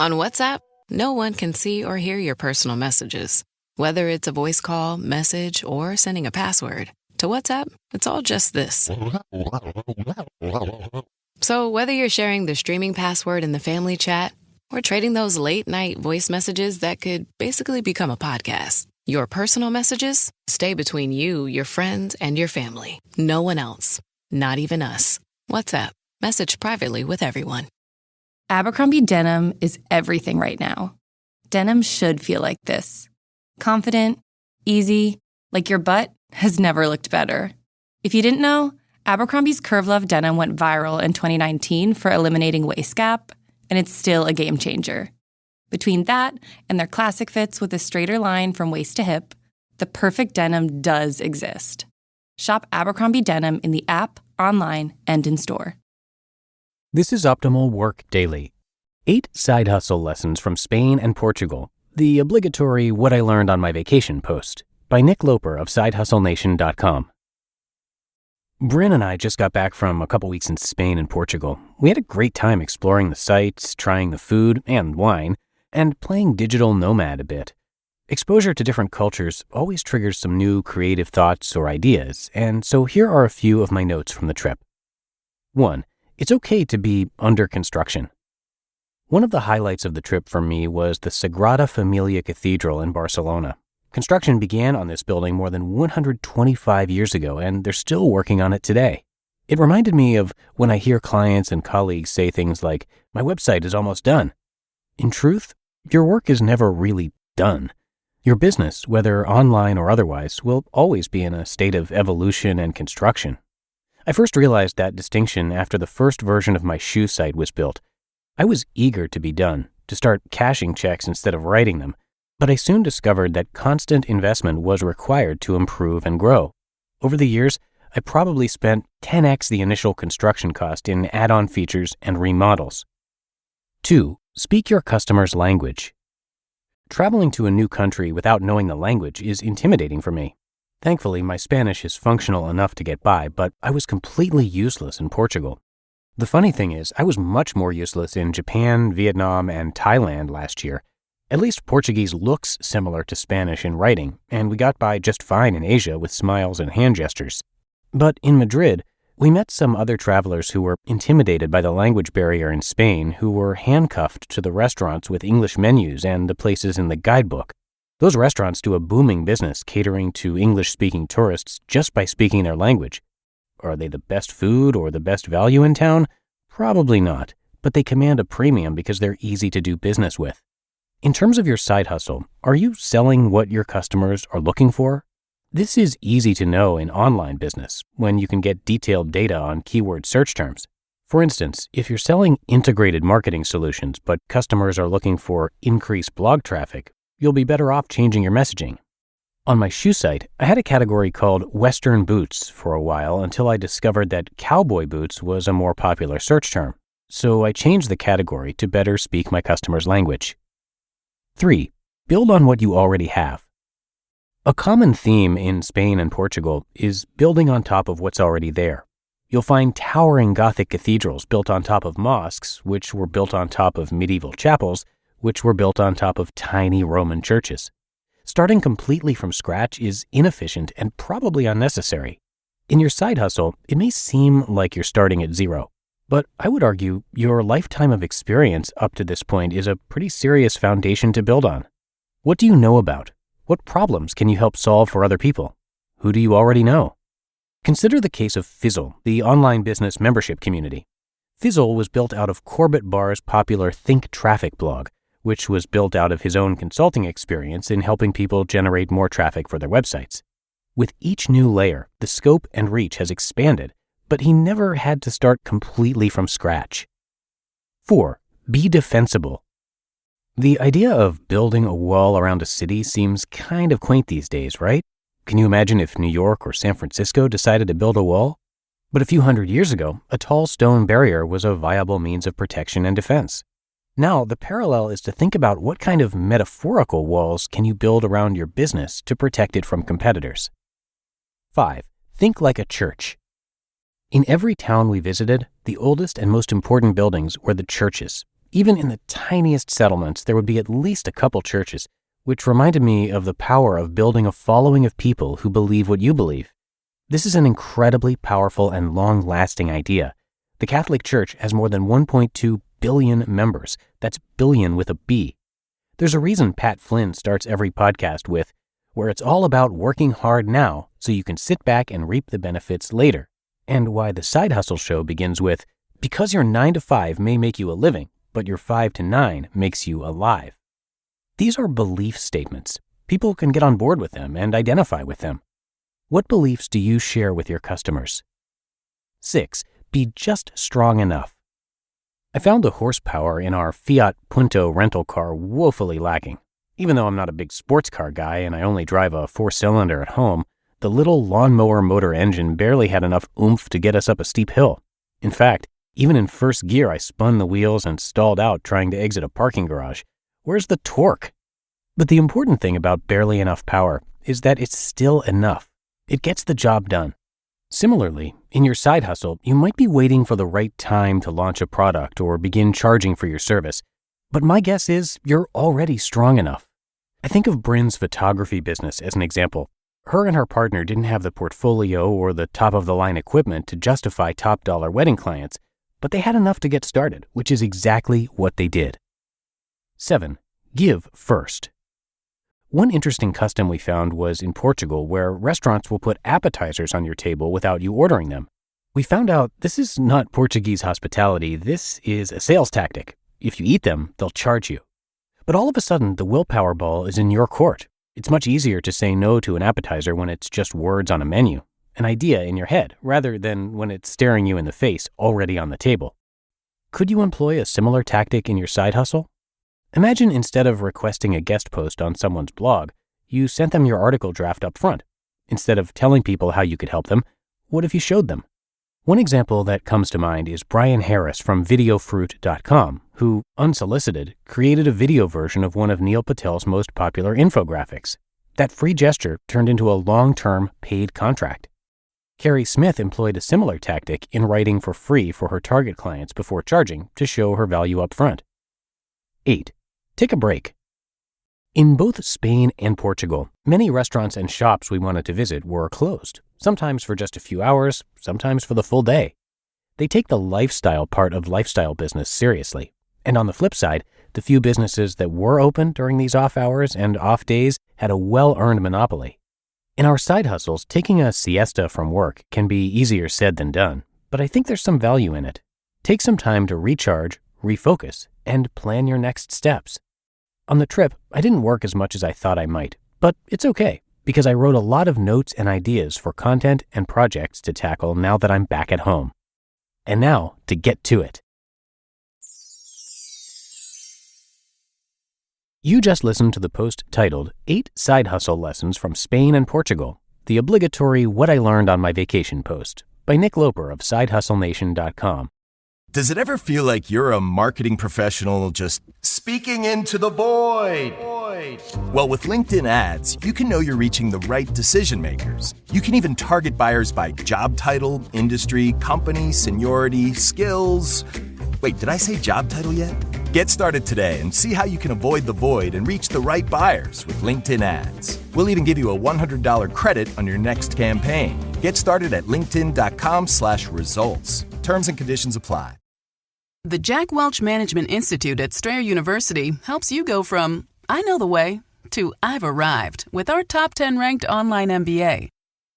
On WhatsApp, no one can see or hear your personal messages. Whether it's a voice call, message, or sending a password. To WhatsApp, it's all just this. So whether you're sharing the streaming password in the family chat or trading those late-night voice messages that could basically become a podcast, your personal messages stay between you, your friends, and your family. No one else. Not even us. WhatsApp. Message privately with everyone. Abercrombie denim is everything right now. Denim should feel like this. Confident, easy, like your butt has never looked better. If you didn't know, Abercrombie's Curve Love denim went viral in 2019 for eliminating waist gap, and it's still a game changer. Between that and their classic fits with a straighter line from waist to hip, the perfect denim does exist. Shop Abercrombie denim in the app, online, and in store. This is Optimal Work Daily. 8 side hustle lessons from Spain and Portugal. The obligatory What I Learned on My Vacation post by Nick Loper of SideHustleNation.com. Bryn and I just got back from a couple weeks in Spain and Portugal. We had a great time exploring the sights, trying the food and wine, and playing digital nomad a bit. Exposure to different cultures always triggers some new creative thoughts or ideas, and so here are a few of my notes from the trip. 1. It's okay to be under construction. One of the highlights of the trip for me was the Sagrada Familia Cathedral in Barcelona. Construction began on this building more than 125 years ago, and they're still working on it today. It reminded me of when I hear clients and colleagues say things like, "My website is almost done." In truth, your work is never really done. Your business, whether online or otherwise, will always be in a state of evolution and construction. I first realized that distinction after the first version of my shoe site was built. I was eager to be done, to start cashing checks instead of writing them, but I soon discovered that constant investment was required to improve and grow. Over the years, I probably spent 10x the initial construction cost in add-on features and remodels. 2. Speak your customer's language. Traveling to a new country without knowing the language is intimidating for me. Thankfully, my Spanish is functional enough to get by, but I was completely useless in Portugal. The funny thing is, I was much more useless in Japan, Vietnam, and Thailand last year. At least Portuguese looks similar to Spanish in writing, and we got by just fine in Asia with smiles and hand gestures. But in Madrid, we met some other travelers who were intimidated by the language barrier in Spain, who were handcuffed to the restaurants with English menus and the places in the guidebook. Those restaurants do a booming business catering to English-speaking tourists just by speaking their language. Are they the best food or the best value in town? Probably not, but they command a premium because they're easy to do business with. In terms of your side hustle, are you selling what your customers are looking for? This is easy to know in online business when you can get detailed data on keyword search terms. For instance, if you're selling integrated marketing solutions but customers are looking for increased blog traffic, you'll be better off changing your messaging. On my shoe site, I had a category called Western Boots for a while until I discovered that cowboy boots was a more popular search term. So I changed the category to better speak my customer's language. 3. Build on what you already have. A common theme in Spain and Portugal is building on top of what's already there. You'll find towering Gothic cathedrals built on top of mosques, which were built on top of medieval chapels, which were built on top of tiny Roman churches. Starting completely from scratch is inefficient and probably unnecessary. In your side hustle, it may seem like you're starting at zero, but I would argue your lifetime of experience up to this point is a pretty serious foundation to build on. What do you know about? What problems can you help solve for other people? Who do you already know? Consider the case of Fizzle, the online business membership community. Fizzle was built out of Corbett Barr's popular Think Traffic blog, which was built out of his own consulting experience in helping people generate more traffic for their websites. With each new layer, the scope and reach has expanded, but he never had to start completely from scratch. 4. Be defensible. The idea of building a wall around a city seems kind of quaint these days, right? Can you imagine if New York or San Francisco decided to build a wall? But a few hundred years ago, a tall stone barrier was a viable means of protection and defense. Now, the parallel is to think about what kind of metaphorical walls can you build around your business to protect it from competitors. 5. Think like a church. In every town we visited, the oldest and most important buildings were the churches. Even in the tiniest settlements, there would be at least a couple churches, which reminded me of the power of building a following of people who believe what you believe. This is an incredibly powerful and long-lasting idea. The Catholic Church has more than 1.2 billion members. That's billion with a B. There's a reason Pat Flynn starts every podcast with, where it's all about working hard now so you can sit back and reap the benefits later, and why the Side Hustle show begins with, because your 9 to 5 may make you a living, but your 5 to 9 makes you alive. These are belief statements. People can get on board with them and identify with them. What beliefs do you share with your customers? 6. Be just strong enough. I found the horsepower in our Fiat Punto rental car woefully lacking. Even though I'm not a big sports car guy and I only drive a 4-cylinder at home, the little lawnmower motor engine barely had enough oomph to get us up a steep hill. In fact, even in first gear I spun the wheels and stalled out trying to exit a parking garage. Where's the torque? But the important thing about barely enough power is that it's still enough. It gets the job done. Similarly, in your side hustle, you might be waiting for the right time to launch a product or begin charging for your service. But my guess is you're already strong enough. I think of Bryn's photography business as an example. Her and her partner didn't have the portfolio or the top-of-the-line equipment to justify top-dollar wedding clients, but they had enough to get started, which is exactly what they did. 7. Give first. One interesting custom we found was in Portugal, where restaurants will put appetizers on your table without you ordering them. We found out this is not Portuguese hospitality, this is a sales tactic. If you eat them, they'll charge you. But all of a sudden, the willpower ball is in your court. It's much easier to say no to an appetizer when it's just words on a menu, an idea in your head, rather than when it's staring you in the face already on the table. Could you employ a similar tactic in your side hustle? Imagine instead of requesting a guest post on someone's blog, you sent them your article draft up front. Instead of telling people how you could help them, what if you showed them? One example that comes to mind is Brian Harris from videofruit.com, who, unsolicited, created a video version of one of Neil Patel's most popular infographics. That free gesture turned into a long-term paid contract. Carrie Smith employed a similar tactic in writing for free for her target clients before charging to show her value up front. 8. Take a break. In both Spain and Portugal, many restaurants and shops we wanted to visit were closed, sometimes for just a few hours, sometimes for the full day. They take the lifestyle part of lifestyle business seriously. And on the flip side, the few businesses that were open during these off hours and off days had a well-earned monopoly. In our side hustles, taking a siesta from work can be easier said than done, but I think there's some value in it. Take some time to recharge, refocus, and plan your next steps. On the trip, I didn't work as much as I thought I might, but it's okay, because I wrote a lot of notes and ideas for content and projects to tackle now that I'm back at home. And now, to get to it. You just listened to the post titled 8 Side Hustle Lessons from Spain and Portugal, the obligatory What I Learned on My Vacation post, by Nick Loper of SideHustleNation.com. Does it ever feel like you're a marketing professional just speaking into the void? Well, with LinkedIn ads, you can know you're reaching the right decision makers. You can even target buyers by job title, industry, company, seniority, skills. Wait, did I say job title yet? Get started today and see how you can avoid the void and reach the right buyers with LinkedIn ads. We'll even give you a $100 credit on your next campaign. Get started at linkedin.com/results. Terms and conditions apply. The Jack Welch Management Institute at Strayer University helps you go from, I know the way, to I've arrived with our top 10 ranked online MBA.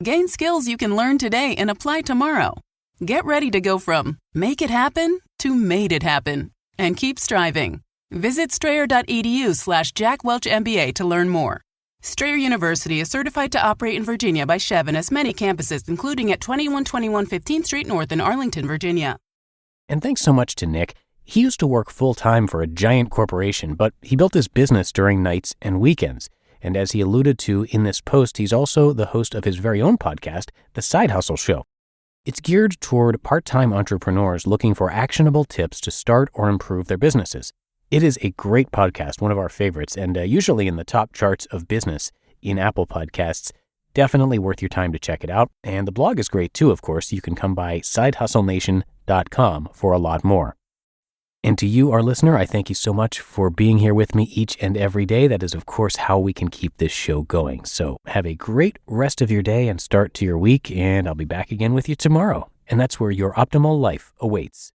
Gain skills you can learn today and apply tomorrow. Get ready to go from make it happen to made it happen and keep striving. Visit strayer.edu/Jack Welch MBA to learn more. Strayer University is certified to operate in Virginia by Chev and has many campuses, including at 2121 15th Street North in Arlington, Virginia. And thanks so much to Nick. He used to work full-time for a giant corporation, but he built his business during nights and weekends. And as he alluded to in this post, he's also the host of his very own podcast, The Side Hustle Show. It's geared toward part-time entrepreneurs looking for actionable tips to start or improve their businesses. It is a great podcast, one of our favorites, and usually in the top charts of business in Apple Podcasts. Definitely worth your time to check it out. And the blog is great too, of course. You can come by SideHustleNation.com for a lot more. And to you, our listener, I thank you so much for being here with me each and every day. That is, of course, how we can keep this show going. So have a great rest of your day and start to your week, and I'll be back again with you tomorrow. And that's where your optimal life awaits.